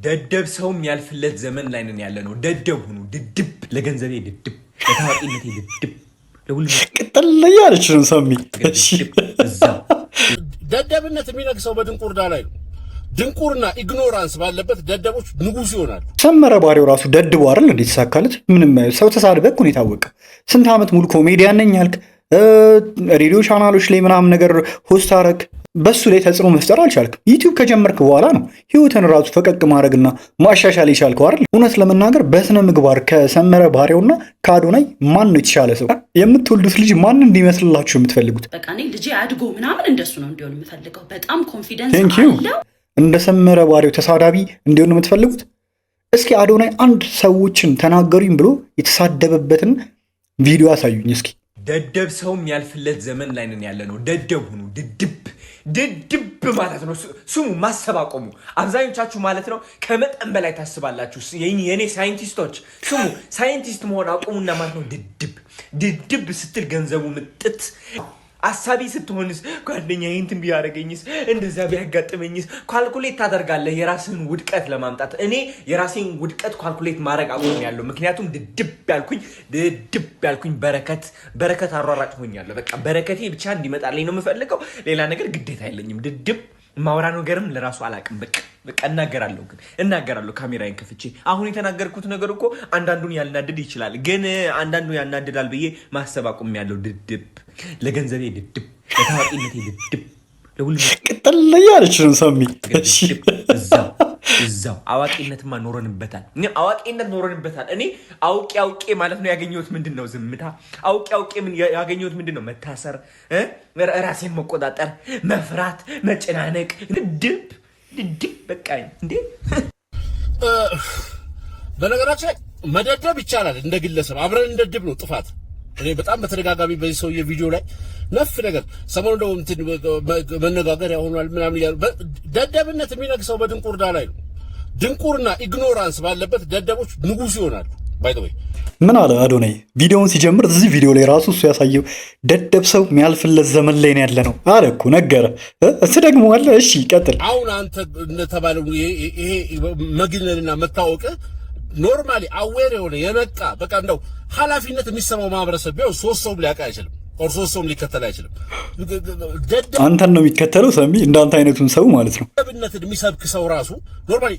ደደብ ሰው የሚያልፍለት ዘመን ላይ ነን ያለ ነው። ደደብ ሁኑ። ድድብ ለገንዘቤ ድድብ፣ ለታዋቂነቴ ድድብ፣ ለሁሉም ቅጥል ያለች ነው ሰሚ። ደደብነት የሚነግሰው በድንቁርና ላይ ነው። ድንቁርና ኢግኖራንስ ባለበት ደደቦች ንጉስ ይሆናሉ። ሰመረ ባሪው ራሱ ደድቦ አይደል እንዴ ተሳካለት? ምንም ሰው ተሳድበህ እኮ ነው የታወቀ። ስንት ዓመት ሙሉ ኮሜዲያን ነኝ ያልክ ሬዲዮ ቻናሎች ላይ ምናምን ነገር ሆስት አረግ፣ በሱ ላይ ተጽዕኖ መፍጠር አልቻልክም። ዩቲዩብ ከጀመርክ በኋላ ነው ህይወትን ራሱ ፈቀቅ ማድረግና ማሻሻል የቻልከው አይደል? እውነት ለመናገር በስነ ምግባር ከሰመረ ባሪውና ከአዶናይ ማን ነው የተሻለ ሰው? የምትወልዱት ልጅ ማን እንዲመስልላችሁ የምትፈልጉት? በቃ እኔ ልጄ አድጎ ምናምን እንደሱ ነው እንዲሆን የምፈልገው። በጣም ኮንፊደንስ አለው። እንደ ሰመረ ባሪው ተሳዳቢ እንዲሆን የምትፈልጉት? እስኪ አዶናይ አንድ ሰዎችን ተናገሩኝ ብሎ የተሳደበበትን ቪዲዮ አሳዩኝ እስኪ። ደደብ ሰው የሚያልፍለት ዘመን ላይ ነን ያለ ነው። ደደብ ሁኑ። ድድብ ድድብ ማለት ነው። ስሙ፣ ማሰብ አቆሙ። አብዛኞቻችሁ ማለት ነው ከመጠን በላይ ታስባላችሁ። የኔ ሳይንቲስቶች ስሙ፣ ሳይንቲስት መሆን አቆሙና ማለት ነው ድድብ ድድብ ስትል ገንዘቡ ምጥት። አሳቢ ስትሆንስ ጓደኛ እንትን ቢያደርገኝስ እንደዛ ቢያጋጥመኝስ ካልኩሌት ታደርጋለህ የራስህን ውድቀት ለማምጣት። እኔ የራሴን ውድቀት ካልኩሌት ማድረግ አቆሚያለሁ። ምክንያቱም ድድብ ያልኩኝ በረከት አሯራጭ ሆኛለሁ። በቃ በረከቴ ብቻ እንዲመጣልኝ ነው የምፈልገው። ሌላ ነገር ግዴታ የለኝም። ድድብ ማውራ ነገርም ለራሱ አላቅም። በቃ እናገራለሁ ካሜራዬን ከፍቼ። አሁን የተናገርኩት ነገር እኮ አንዳንዱን ያልናድድ ይችላል፣ ግን አንዳንዱ ያናድዳል ብዬ ማሰብ አቁሜያለሁ። ድድብ ለገንዘቤ ድድብ፣ ለታዋቂነቴ ድድብ፣ ለሁሉም ቅጥል ያለች ነው ሰሚ። እዛው አዋቂነትማ ኖረንበታል። እኔ አውቄ ማለት ነው ያገኘሁት ምንድን ነው? ዝምታ። አውቄ ምን ያገኘሁት ምንድን ነው? መታሰር፣ ራሴን መቆጣጠር፣ መፍራት፣ መጨናነቅ። ድድብ በቃ እንዴ። በነገራችን ላይ መደደብ ይቻላል እንደ ግለሰብ፣ አብረን እንደድብ ነው ጥፋት። እኔ በጣም በተደጋጋሚ በዚህ ሰውዬ ቪዲዮ ላይ ነፍ ነገር ሰሞኑን እንደው እንትን መነጋገሪያ ሆኗል ምናምን እያሉ ደደብነት የሚነግሰው በድንቁርና ላይ ነው። ድንቁርና ኢግኖራንስ ባለበት ደደቦች ንጉስ ይሆናሉ። ባይ ዘ ወይ ምን አለ አዶናይ ቪዲዮውን ሲጀምር፣ እዚህ ቪዲዮ ላይ ራሱ እሱ ያሳየው ደደብ ሰው የሚያልፍለት ዘመን ላይ ነው ያለ ነው አለ እኮ ነገረ። እሱ ደግሞ አለ። እሺ ቀጥል። አሁን አንተ እንደተባለው ይሄ መግነንና መታወቅ ኖርማሊ አዌር የሆነ የነቃ በቃ እንደው ኃላፊነት የሚሰማው ማህበረሰብ ቢሆን ሶስት ሰውም ሊያውቅ አይችልም። ሶስት ሰውም ሊከተል አይችልም። አንተን ነው የሚከተለው ሰሚ፣ እንዳንተ አይነቱን ሰው ማለት ነው። ደደብነትን የሚሰብክ ሰው ራሱ ኖርማሊ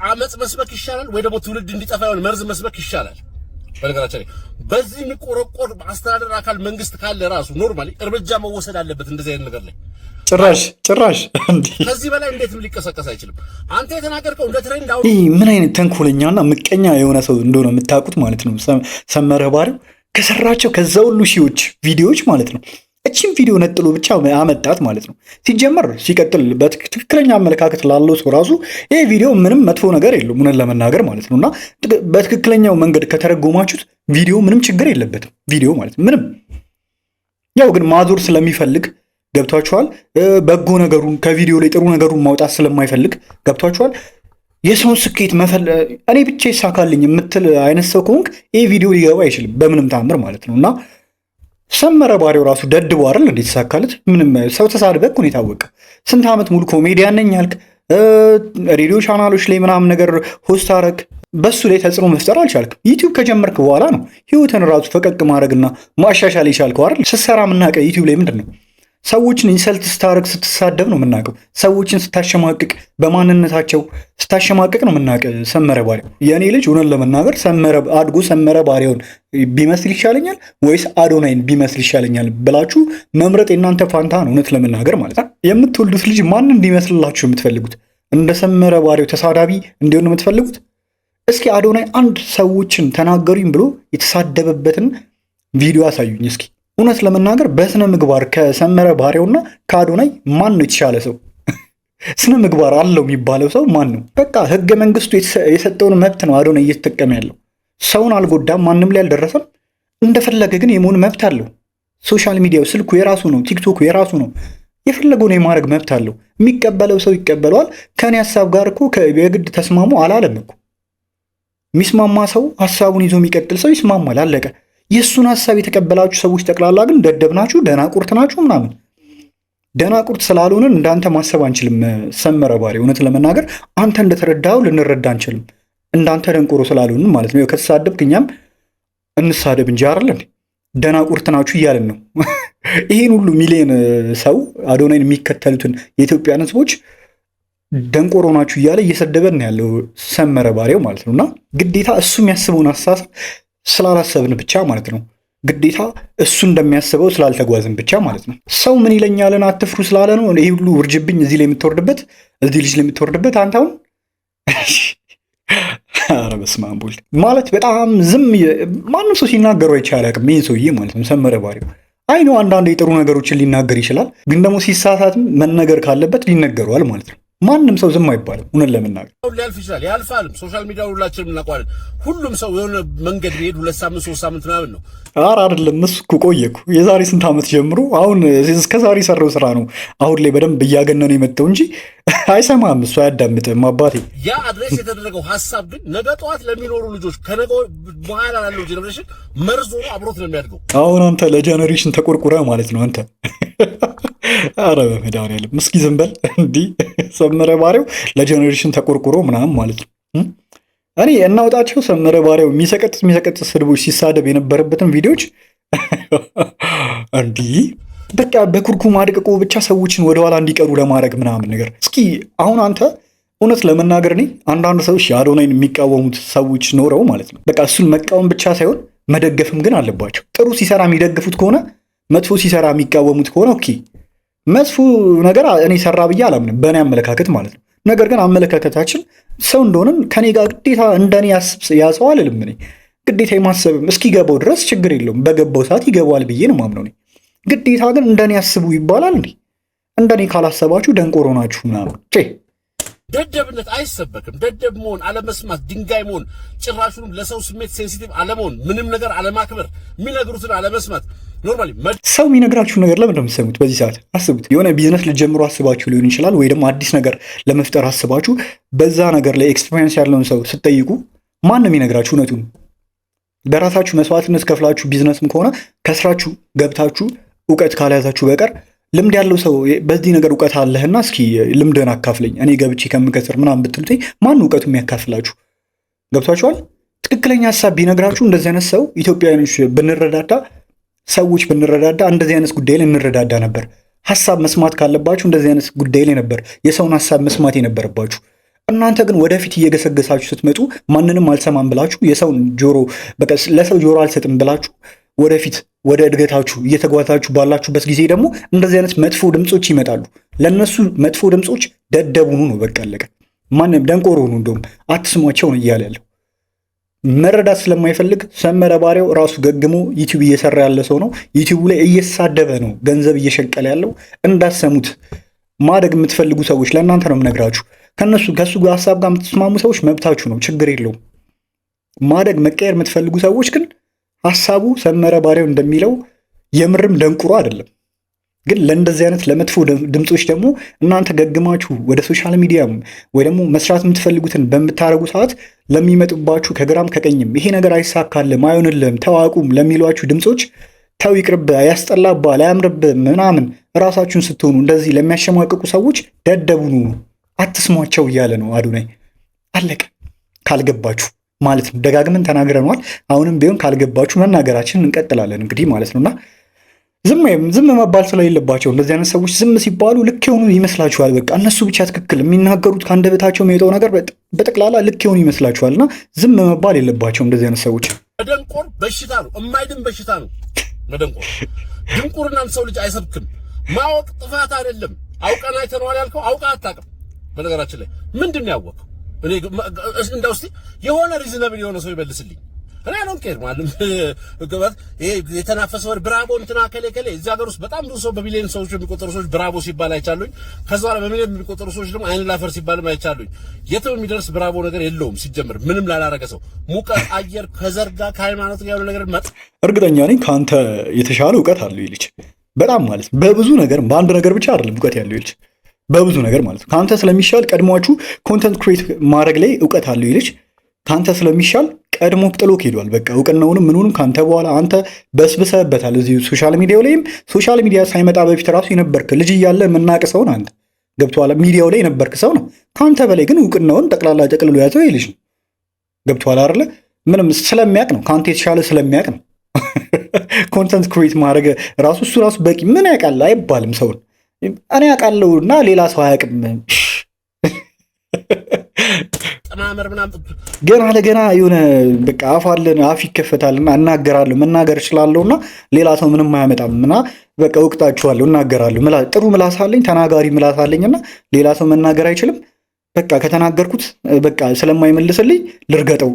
አመጽ መስበክ ይሻላል ወይ ደግሞ ትውልድ እንዲጠፋ የሆነ መርዝ መስበክ ይሻላል። በነገራችን ላይ በዚህ የሚቆረቆር አስተዳደር አካል መንግስት ካለ ራሱ ኖርማሊ እርምጃ መወሰድ አለበት እንደዚህ አይነት ነገር ላይ። ጭራሽ ከዚህ በላይ እንዴትም ሊቀሰቀስ አይችልም። አንተ የተናገርከው እንደ ትሬንድ አሁን ምን አይነት ተንኮለኛና ምቀኛ የሆነ ሰው እንደሆነ የምታውቁት ማለት ነው። ሰመረ ባሪው ከሰራቸው ከዛ ሁሉ ሺዎች ቪዲዮዎች ማለት ነው እቺን ቪዲዮ ነጥሎ ብቻ አመጣት ማለት ነው። ሲጀመር ሲቀጥል በትክክለኛ አመለካከት ላለው ሰው ራሱ ይሄ ቪዲዮ ምንም መጥፎ ነገር የለውም እውነት ለመናገር ማለት ነውና በትክክለኛው መንገድ ከተረጎማችሁት ቪዲዮ ምንም ችግር የለበትም። ቪዲዮ ማለት ምንም ያው ግን ማዞር ስለሚፈልግ ገብቷችኋል። በጎ ነገሩን ከቪዲዮ ላይ ጥሩ ነገሩን ማውጣት ስለማይፈልግ ገብቷችኋል። የሰውን ስኬት እኔ ብቻ ይሳካልኝ የምትል አይነት ሰው ከሆንክ ይህ ቪዲዮ ሊገባ አይችልም በምንም ታምር ማለት ነው። እና ሰመረ ባሪው ራሱ ደድቦ አይደል እንዴ ተሳካለት? ምንም ሰው ተሳድበህ እኮ ነው የታወቀ። ስንት ዓመት ሙሉ ኮሜዲያን ነኝ ያልክ ሬዲዮ ቻናሎች ላይ ምናምን ነገር ሆስት አረግ፣ በሱ ላይ ተጽዕኖ መፍጠር አልቻልክም። ዩቲዩብ ከጀመርክ በኋላ ነው ህይወትን ራሱ ፈቀቅ ማድረግና ማሻሻል የቻልከው አይደል? ስትሰራ የምናውቀው ዩቲዩብ ላይ ምንድን ነው? ሰዎችን ኢንሰልት ስታረግ ስትሳደብ ነው የምናውቀው። ሰዎችን ስታሸማቅቅ በማንነታቸው ስታሸማቅቅ ነው የምናውቀው። ሰመረ ባሪው የእኔ ልጅ እውነት ለመናገር አድጎ ሰመረ ባሪውን ቢመስል ይሻለኛል ወይስ አዶናይን ቢመስል ይሻለኛል ብላችሁ መምረጥ የእናንተ ፋንታ ነው እውነት ለመናገር ማለት ነው። የምትወልዱት ልጅ ማን እንዲመስልላችሁ የምትፈልጉት? እንደ ሰመረ ባሪው ተሳዳቢ እንዲሆን የምትፈልጉት? እስኪ አዶናይ አንድ ሰዎችን ተናገሩኝ ብሎ የተሳደበበትን ቪዲዮ አሳዩኝ እስኪ። እውነት ለመናገር በስነ ምግባር ከሰመረ ባሪውና ከአዶናይ ማን ነው የተሻለ ሰው? ስነ ምግባር አለው የሚባለው ሰው ማን ነው? በቃ ህገ መንግስቱ የሰጠውን መብት ነው አዶናይ እየተጠቀመ ያለው። ሰውን አልጎዳም፣ ማንም ላይ አልደረሰም። እንደፈለገ ግን የመሆን መብት አለው። ሶሻል ሚዲያው ስልኩ የራሱ ነው፣ ቲክቶኩ የራሱ ነው። የፈለገውን የማድረግ መብት አለው። የሚቀበለው ሰው ይቀበለዋል። ከኔ ሀሳብ ጋር እኮ የግድ ተስማሙ አላለም እኮ። የሚስማማ ሰው ሀሳቡን ይዞ የሚቀጥል ሰው ይስማማል፣ አለቀ። የእሱን ሀሳብ የተቀበላችሁ ሰዎች ጠቅላላ ግን ደደብ ናችሁ፣ ደናቁርት ናችሁ ምናምን። ደናቁርት ስላልሆንን እንዳንተ ማሰብ አንችልም። ሰመረ ባሪ እውነት ለመናገር አንተ እንደተረዳኸው ልንረዳ አንችልም። እንዳንተ ደንቆሮ ስላልሆንን ማለት ነው። ከተሳደብክ እኛም እንሳደብ እንጂ አይደል እንዴ? ደናቁርት ናችሁ እያለን ነው። ይህን ሁሉ ሚሊዮን ሰው አዶናይን የሚከተሉትን የኢትዮጵያን ህዝቦች ደንቆሮ ናችሁ እያለ እየሰደበን ያለው ሰመረ ባሪው ማለት ነው። እና ግዴታ እሱ የሚያስበውን አስተሳሰብ ስላላሰብን ብቻ ማለት ነው። ግዴታ እሱ እንደሚያስበው ስላልተጓዝን ብቻ ማለት ነው። ሰው ምን ይለኛልን አትፍሩ ስላለ ነው ይህ ሁሉ ውርጅብኝ እዚህ ላይ የምትወርድበት፣ እዚህ ልጅ ላይ የምትወርድበት። አንተ አሁን ኧረ በስመ አብ ወልድ ማለት በጣም ማንም ሰው ሲናገሩ አይቻል አቅም ይህን ሰውዬ ማለት ነው። ሰመረ ባሪው አይ ነው አንዳንድ የጥሩ ነገሮችን ሊናገር ይችላል፣ ግን ደግሞ ሲሳሳትም መነገር ካለበት ሊነገረዋል ማለት ነው። ማንም ሰው ዝም አይባልም። እውነት ለመናገር ሊያልፍ ይችላል፣ ያልፋልም። ሶሻል ሚዲያ ሁላችንም እናውቀዋለን። ሁሉም ሰው የሆነ መንገድ ቢሄድ 2 ሳምንት 3 ሳምንት ምናምን ነው። ኧረ አይደለም እሱ እኮ ቆየኩ የዛሬ ስንት ዓመት ጀምሮ አሁን እስከ ዛሬ የሰራው ስራ ነው አሁን ላይ በደንብ እያገነነ የመጣው እንጂ አይሰማም፣ እሱ አያዳምጥም አባቴ። ያ አድሬስ የተደረገው ሀሳብ ግን ነገ ጠዋት ለሚኖሩ ልጆች ከነገ በኋላ ላለው ጄኔሬሽን መርዞ አብሮት ነው የሚያድገው። አሁን አንተ ለጄኔሬሽን ተቆርቁረ ማለት ነው አንተ። ኧረ በመድኃኒዓለም እስኪ ዝም በል እንዲህ ሰመረ ባሪው ለጄኔሬሽን ተቆርቁሮ ምናምን ማለት ነው። እኔ እናውጣቸው ሰመረ ባሪው የሚሰቀጥጥ ስድቦች ሲሳደብ የነበረበትን ቪዲዮዎች እንዲህ በቃ በኩርኩም አድቅቆ ብቻ ሰዎችን ወደኋላ እንዲቀሩ ለማድረግ ምናምን ነገር። እስኪ አሁን አንተ እውነት ለመናገር እኔ አንዳንድ ሰዎች የአዶናይን የሚቃወሙት ሰዎች ኖረው ማለት ነው በቃ እሱን መቃወም ብቻ ሳይሆን መደገፍም ግን አለባቸው። ጥሩ ሲሰራ የሚደግፉት ከሆነ መጥፎ ሲሰራ የሚቃወሙት ከሆነ ኦኬ። መጥፎ ነገር እኔ ሰራ ብዬ አላምንም በእኔ አመለካከት ማለት ነው። ነገር ግን አመለካከታችን ሰው እንደሆነን ከኔ ጋር ግዴታ እንደኔ ያሰው አልልም። እኔ ግዴታ የማሰብም እስኪገባው ድረስ ችግር የለውም። በገባው ሰዓት ይገባዋል ብዬ ነው ማምነው እኔ። ግዴታ ግን እንደኔ ያስቡ ይባላል እንዴ? እንደኔ ካላሰባችሁ ደንቆሮ ናችሁ ምናምን። ደደብነት አይሰበክም። ደደብ መሆን፣ አለመስማት፣ ድንጋይ መሆን፣ ጭራሹንም ለሰው ስሜት ሴንሲቲቭ አለመሆን፣ ምንም ነገር አለማክበር፣ የሚነግሩትን አለመስማት። ኖርማሊ ሰው የሚነግራችሁ ነገር ለምን እንደምትሰሙት በዚህ ሰዓት አስቡት። የሆነ ቢዝነስ ልትጀምሩ አስባችሁ ሊሆን ይችላል፣ ወይ ደግሞ አዲስ ነገር ለመፍጠር አስባችሁ በዛ ነገር ላይ ኤክስፔሪንስ ያለውን ሰው ስትጠይቁ ማን ነው የሚነግራችሁ እውነቱን? በራሳችሁ መስዋዕትነት ከፍላችሁ ቢዝነስም ከሆነ ከስራችሁ ገብታችሁ እውቀት ካልያዛችሁ በቀር ልምድ ያለው ሰው በዚህ ነገር እውቀት አለህና እስኪ ልምድህን አካፍለኝ እኔ ገብቼ ከምከስር ምናምን ብትሉት ማን እውቀቱ የሚያካፍላችሁ? ገብቷችኋል? ትክክለኛ ሀሳብ ቢነግራችሁ እንደዚህ አይነት ሰው ኢትዮጵያውያኖች ብንረዳዳ፣ ሰዎች ብንረዳዳ እንደዚህ አይነት ጉዳይ ላይ እንረዳዳ ነበር። ሀሳብ መስማት ካለባችሁ እንደዚህ አይነት ጉዳይ ላይ ነበር የሰውን ሀሳብ መስማት የነበረባችሁ። እናንተ ግን ወደፊት እየገሰገሳችሁ ስትመጡ ማንንም አልሰማም ብላችሁ የሰውን ጆሮ በቃ ለሰው ጆሮ አልሰጥም ብላችሁ ወደፊት ወደ እድገታችሁ እየተጓዛችሁ ባላችሁበት ጊዜ ደግሞ እንደዚህ አይነት መጥፎ ድምፆች ይመጣሉ። ለነሱ መጥፎ ድምፆች ደደቡኑ ነው በቃ አለቀ። ማንም ደንቆሮ ሁኑ፣ እንደውም አትስሟቸው ነው እያለ ያለው። መረዳት ስለማይፈልግ ሰመረ ባሪው ራሱ ገግሞ ዩቲዩብ እየሰራ ያለ ሰው ነው። ዩቲዩቡ ላይ እየተሳደበ ነው ገንዘብ እየሸቀለ ያለው። እንዳሰሙት ማደግ የምትፈልጉ ሰዎች ለእናንተ ነው የምነግራችሁ። ከሱ ጋር ሀሳብ ጋር የምትስማሙ ሰዎች መብታችሁ ነው፣ ችግር የለውም። ማደግ መቀየር የምትፈልጉ ሰዎች ግን ሀሳቡ ሰመረ ባሪው እንደሚለው የምርም ደንቁሮ አይደለም። ግን ለእንደዚህ አይነት ለመጥፎ ድምፆች ደግሞ እናንተ ገግማችሁ ወደ ሶሻል ሚዲያም ወይ ደግሞ መስራት የምትፈልጉትን በምታደርጉ ሰዓት ለሚመጡባችሁ ከግራም ከቀኝም ይሄ ነገር አይሳካልም፣ አይሆንልም፣ ተዋቁም ለሚሏችሁ ድምፆች ተው ይቅርብ፣ ያስጠላባል፣ አያምርብ ምናምን ራሳችሁን ስትሆኑ እንደዚህ ለሚያሸማቅቁ ሰዎች ደደቡኑ አትስሟቸው እያለ ነው አዶናይ። አለቀ። ካልገባችሁ ማለት ነው። ደጋግመን ተናግረነዋል። አሁንም ቢሆን ካልገባችሁ መናገራችንን እንቀጥላለን እንግዲህ ማለት ነውና ዝም መባል ስለሌለባቸው እንደዚህ አይነት ሰዎች ዝም ሲባሉ ልክ የሆኑ ይመስላችኋል። በቃ እነሱ ብቻ ትክክል የሚናገሩት ከአንደበታቸው የሚወጣው ነገር በጠቅላላ ልክ የሆኑ ይመስላችኋልና ዝም መባል የለባቸው እንደዚህ አይነት ሰዎች። መደንቆር በሽታ ነው፣ የማይድን በሽታ ነው መደንቆር። ድንቁርናን ሰው ልጅ አይሰብክም። ማወቅ ጥፋት አይደለም። አውቀን አይተነዋል ያልከው አውቀህ አታውቅም። በነገራችን ላይ ምንድን ነው ያወቅኸው? እኔ እንደው እስኪ የሆነ ሪዝነብል የሆነ ሰው ይመልስልኝ። እኔ አሁን ቄር ማለት ገባት ይሄ የተናፈሰ ወር ብራቮ እንትና ከሌ እዚህ ሀገር ውስጥ በጣም ብዙ ሰው በሚሊዮን ሰዎች የሚቆጠሩ ሰዎች ብራቮ ሲባል አይቻሉኝ። ከዛ በኋላ በሚሊዮን የሚቆጠሩ ሰዎች ደግሞ አይን ላፈር ሲባልም አይቻሉኝ። የትም የሚደርስ ብራቮ ነገር የለውም ሲጀምር ምንም ላላረገ ሰው ሙቀት አየር ከዘርጋ ከሃይማኖት ጋር ያለው ነገር መጥ እርግጠኛ ነኝ ከአንተ የተሻለ እውቀት አለው ይልች በጣም ማለት በብዙ ነገር በአንድ ነገር ብቻ አይደለም እውቀት ያለው ይልች በብዙ ነገር ማለት ከአንተ ስለሚሻል ቀድሟችሁ ኮንተንት ክሬት ማድረግ ላይ እውቀት አለው ይልች ከአንተ ስለሚሻል ቀድሞ ጥሎክ ሄዷል። በቃ እውቅናውንም ምኑንም ካንተ በኋላ አንተ በስብሰህበታል። እዚሁ ሶሻል ሚዲያው ላይም ሶሻል ሚዲያ ሳይመጣ በፊት ራሱ የነበርክ ልጅ እያለ የምናቅ ሰው ነው አንተ። ገብቶሃል? ሚዲያው ላይ የነበርክ ሰው ነው። ከአንተ በላይ ግን እውቅናውን ጠቅላላ ጠቅልሎ ያዘው ይልሽ ነው። ገብቶሃል አይደለ? ምንም ስለሚያውቅ ነው፣ ከአንተ የተሻለ ስለሚያውቅ ነው። ኮንተንት ክሬት ማድረግ ራሱ እሱ ራሱ በቂ ምን ያውቃል አይባልም። ሰውን እኔ ያውቃለሁ እና ሌላ ሰው አያውቅም። ገና ለገና የሆነ በቃ አፋለን አፍ ይከፈታልና እናገራለሁ መናገር እችላለሁና ሌላ ሰው ምንም አያመጣም እና በቃ እወቅጣችኋለሁ እናገራለሁ። ጥሩ ምላስ አለኝ፣ ተናጋሪ ምላስ አለኝና ሌላ ሰው መናገር አይችልም። በቃ ከተናገርኩት በቃ ስለማይመልስልኝ ልርገጠው።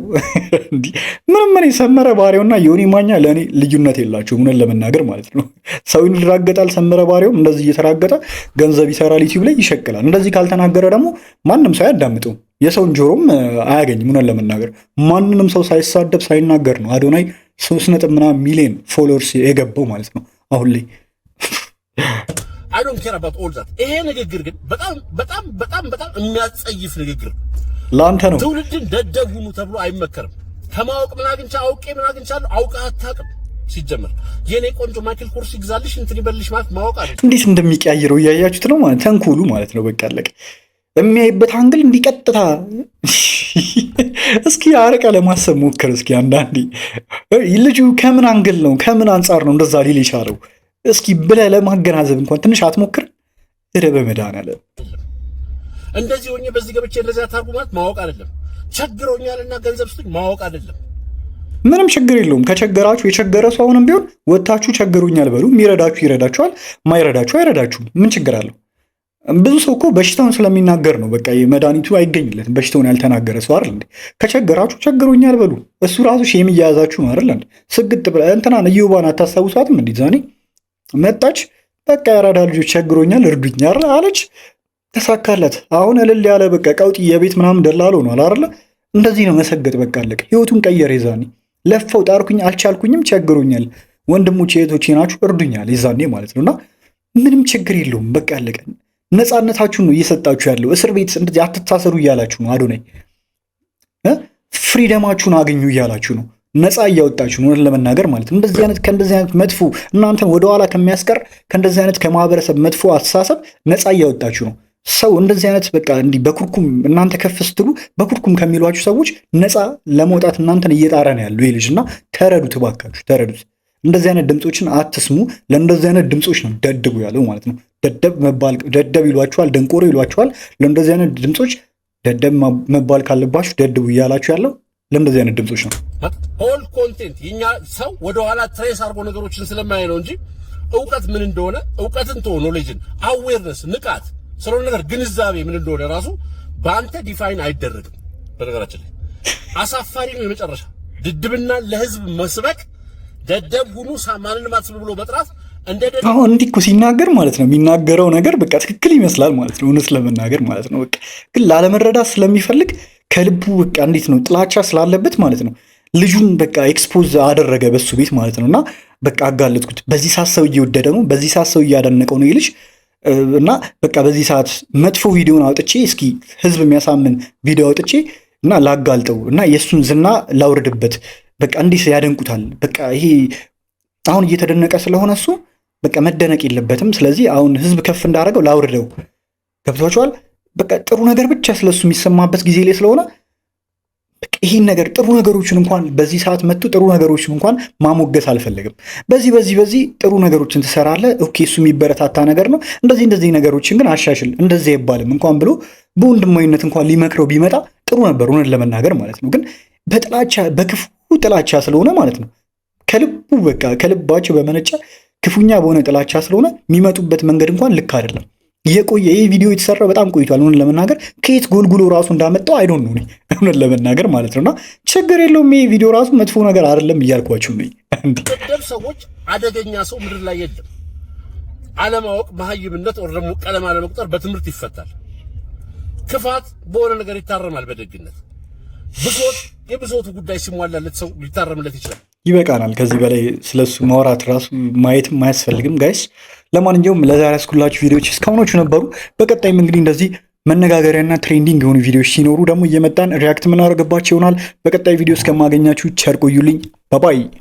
ምንም እኔ ሰመረ ባሪያውና ዮኒ ማኛ ለእኔ ልዩነት የላቸው እውነት ለመናገር ማለት ነው። ሰው ይራገጣል። ሰመረ ባሪያውም እንደዚህ እየተራገጠ ገንዘብ ይሰራል፣ ዩቲዩብ ላይ ይሸቅላል። እንደዚህ ካልተናገረ ደግሞ ማንም ሰው አያዳምጠው፣ የሰውን ጆሮም አያገኝም። እውነት ለመናገር ማንንም ሰው ሳይሳደብ ሳይናገር ነው አዶናይ 3.ምናምን ሚሊዮን ፎሎወርስ የገባው ማለት ነው አሁን ላይ። I don't care about all that። ይሄ ንግግር ግን በጣም በጣም በጣም በጣም የሚያጸይፍ ንግግር ለአንተ ነው። ትውልድን ደደብ ሁኑ ተብሎ አይመከርም። ከማወቅ ምን አግኝቻለሁ አውቀህ አታውቅም። ሲጀመር የኔ ቆንጆ ማይክል ኮርስ ይግዛልሽ እንትን ይበልሽ ማለት ማወቅ አይደል? እንዴት እንደሚቀያየረው እያያችሁት ነው ማለት ተንኮሉ ማለት ነው። በቃ አለቀ። የሚያይበት አንግል እንዲቀጥታ እስኪ አርቀ ለማሰብ ሞክር እስኪ። አንዳንዴ ልጁ ከምን አንግል ነው ከምን አንጻር ነው እንደዛ ሊል የቻለው እስኪ ብለህ ለማገናዘብ እንኳን ትንሽ አትሞክር? በመድኃኒዓለም እንደዚህ ሆኜ በዚህ ገብቼ እንደዚህ አታርጉ ማለት ማወቅ አይደለም። ቸግሮኛልና ገንዘብ ስጡኝ ማወቅ አይደለም። ምንም ችግር የለውም። ከቸገራችሁ የቸገረ ሰው አሁንም ቢሆን ወታችሁ ቸግሮኛል በሉ። የሚረዳችሁ ይረዳችኋል፣ ማይረዳችሁ አይረዳችሁም። ምን ችግር አለው? ብዙ ሰው እኮ በሽታውን ስለሚናገር ነው በቃ መድኃኒቱ አይገኝለትም። በሽታውን ያልተናገረ ሰው አይደል እንዴ? ከቸገራችሁ ቸግሮኛል በሉ። እሱ ራሱ ሼም እያያዛችሁ ነው አይደል እንዴ? ስግጥ ብላ እንትናን እየውባን አታስታውሷትም እንዴ? ዛኔ መጣች በቃ ያራዳ ልጆች ቸግሮኛል እርዱኝ አለች፣ ተሳካለት። አሁን እልል ያለ በቃ ቀውጢ የቤት ምናምን ደላሎ ነው አይደለ? እንደዚህ ነው መሰገጥ። በቃ አለቀ። ህይወቱን ቀየረ። የዛኔ ለፈው ጣርኩኝ አልቻልኩኝም፣ ቸግሮኛል፣ ወንድሞቼ እህቶቼ ናችሁ እርዱኛል የዛኔ ማለት ነውና ምንም ችግር የለውም። በቃ አለቀ። ነፃነታችሁን ነው እየሰጣችሁ ያለው። እስር ቤት እንደዚህ አትታሰሩ እያላችሁ ነው አዶናይ። ፍሪደማችሁን አገኙ እያላችሁ ነው። ነፃ እያወጣችሁ ነው ለመናገር ማለት ነው። ከእንደዚህ አይነት መጥፎ እናንተን ወደኋላ ከሚያስቀር ከእንደዚህ አይነት ከማህበረሰብ መጥፎ አስተሳሰብ ነፃ እያወጣችሁ ነው። ሰው እንደዚህ አይነት በቃ እንዲህ በኩርኩም እናንተ ከፍ ስትሉ በኩርኩም ከሚሏችሁ ሰዎች ነፃ ለመውጣት እናንተን እየጣረ ነው ያለው ይህ ልጅ እና ተረዱት፣ እባካችሁ ተረዱት። እንደዚህ አይነት ድምፆችን አትስሙ። ለእንደዚህ አይነት ድምፆች ነው ደድቡ ያለው ማለት ነው። ደደብ ይሏችኋል፣ ደንቆሮ ይሏችኋል። ለእንደዚህ አይነት ድምፆች ደደብ መባል ካለባችሁ ደድቡ እያላችሁ ያለው ለእንደዚህ አይነት ድምፆች ነው። ሆል ኮንቴንት የኛ ሰው ወደኋላ ትሬስ አድርጎ ነገሮችን ስለማየ ነው እንጂ እውቀት ምን እንደሆነ እውቀትን ተወው፣ ኖሌጅን፣ አዌርነስ፣ ንቃት ስለሆነ ነገር ግንዛቤ ምን እንደሆነ ራሱ በአንተ ዲፋይን አይደረግም። በነገራችን ላይ አሳፋሪ ነው የመጨረሻ ድድብና ለህዝብ መስበክ ደደብ ሁኑ ማንንም አትስሙ ብሎ መጥራት አሁን እንዲህ እኮ ሲናገር ማለት ነው የሚናገረው ነገር በቃ ትክክል ይመስላል ማለት ነው፣ እውነት ለመናገር ማለት ነው። በቃ ግን ላለመረዳት ስለሚፈልግ ከልቡ በቃ እንዴት ነው ጥላቻ ስላለበት ማለት ነው ልጁን በቃ ኤክስፖዝ አደረገ በሱ ቤት ማለት ነው። እና በቃ አጋለጥኩት። በዚህ ሰዓት ሰው እየወደደ ነው፣ በዚህ ሰዓት ሰው እያደነቀው ነው ይልሽ እና በቃ በዚህ ሰዓት መጥፎ ቪዲዮን አውጥቼ እስኪ ህዝብ የሚያሳምን ቪዲዮ አውጥቼ እና ላጋልጠው እና የእሱን ዝና ላውርድበት። በቃ እንዲህ ያደንቁታል። በቃ ይሄ አሁን እየተደነቀ ስለሆነ እሱ በቃ መደነቅ የለበትም። ስለዚህ አሁን ህዝብ ከፍ እንዳደረገው ላውርደው። ገብቷቸዋል። በቃ ጥሩ ነገር ብቻ ስለሱ የሚሰማበት ጊዜ ላይ ስለሆነ ይህን ነገር ጥሩ ነገሮችን እንኳን በዚህ ሰዓት መጥቶ ጥሩ ነገሮችን እንኳን ማሞገስ አልፈለግም። በዚህ ጥሩ ነገሮችን ትሰራለህ፣ ኦኬ፣ እሱ የሚበረታታ ነገር ነው። እንደዚህ ነገሮችን ግን አሻሽል፣ እንደዚህ አይባልም እንኳን ብሎ በወንድማዊነት እንኳን ሊመክረው ቢመጣ ጥሩ ነበር፣ እውነት ለመናገር ማለት ነው። ግን በጥላቻ በክፉ ጥላቻ ስለሆነ ማለት ነው ከልቡ በቃ ከልባቸው በመነጨ ክፉኛ በሆነ ጥላቻ ስለሆነ የሚመጡበት መንገድ እንኳን ልክ አይደለም። የቆየ ይህ ቪዲዮ የተሰራ በጣም ቆይቷል። እውነት ለመናገር ከየት ጎልጉሎ ራሱ እንዳመጣው አይዶን ነው እውነት ለመናገር ማለት ነውና ችግር የለውም። ይህ ቪዲዮ ራሱ መጥፎ ነገር አይደለም እያልኳችሁ ነው። ደደብ ሰዎች አደገኛ ሰው ምድር ላይ የለም። አለማወቅ፣ መሀይምነት ወር ደግሞ ቀለም አለመቁጠር በትምህርት ይፈታል። ክፋት በሆነ ነገር ይታረማል በደግነት። ብሶት የብሶቱ ጉዳይ ሲሟላለት ሰው ሊታረምለት ይችላል። ይበቃናል። ከዚህ በላይ ስለሱ ማውራት ራሱ ማየትም አያስፈልግም ጋይስ። ለማንኛውም ለዛሬ ያስኩላችሁ ቪዲዮዎች እስካሁኖቹ ነበሩ። በቀጣይም እንግዲህ እንደዚህ መነጋገሪያና ትሬንዲንግ የሆኑ ቪዲዮዎች ሲኖሩ ደግሞ እየመጣን ሪያክት የምናደርግባቸው ይሆናል። በቀጣይ ቪዲዮ እስከማገኛችሁ ቸር ቆዩልኝ። ባባይ